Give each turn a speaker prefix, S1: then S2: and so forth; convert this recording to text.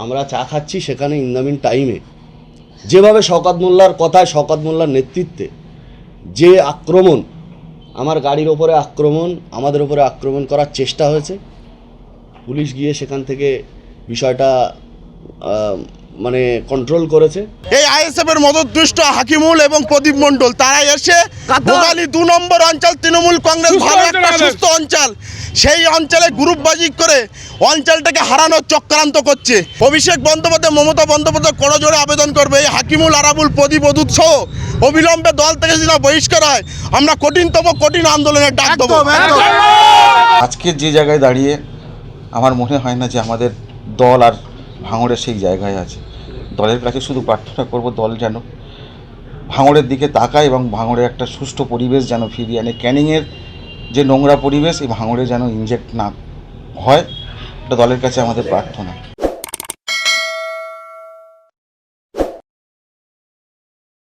S1: আমরা চা খাচ্ছি, সেখানে ইন দ্য মিন টাইমে যেভাবে শওকত মোল্লার কথায়, শওকত মোল্লার নেতৃত্বে যে আক্রমণ, আমার গাড়ির ওপরে আক্রমণ, আমাদের ওপরে আক্রমণ করার চেষ্টা হয়েছে, পুলিশ গিয়ে সেখান থেকে বিষয়টা মানে কন্ট্রোল করেছে।
S2: এই আইএসএফ এর মদতদুষ্ট হাকিমুল এবং প্রদীপ মণ্ডল তারা এসে ভোগালী 2 নম্বর অঞ্চল তৃণমূল কংগ্রেস ভালো একটা সুস্থ অঞ্চল, সেই অঞ্চলে গ্রুপবাজি করে অঞ্চলটাকে হারানোর চক্রান্ত করছে। অভিষেক বন্দ্যোপাধ্যায়, মমতা বন্দ্যোপাধ্যায় করজোড়ে আবেদন করবে এই হাকিমুল, আরাবুল, প্রদীপ, অদূত সহ অবিলম্বে দল থেকে যদি না বহিষ্কার হয় আমরা কঠিন আন্দোলনের ডাক দেবো।
S3: আজকে যে জায়গায় দাঁড়িয়ে আমার মনে হয় না যে আমাদের দল আর ভাঙড়ের সেই জায়গায় আছে। দলের কাছে শুধু প্রার্থনা করব দল যেন ভাঙড়ের দিকে তাকায় এবং ভাঙড়ে একটা সুষ্ঠু পরিবেশ যেন ফিরিয়ে আনে। ক্যানিংয়ের যে নোংরা পরিবেশ এই ভাঙড়ে যেন ইনজেক্ট না হয়, এটা দলের কাছে আমাদের প্রার্থনা।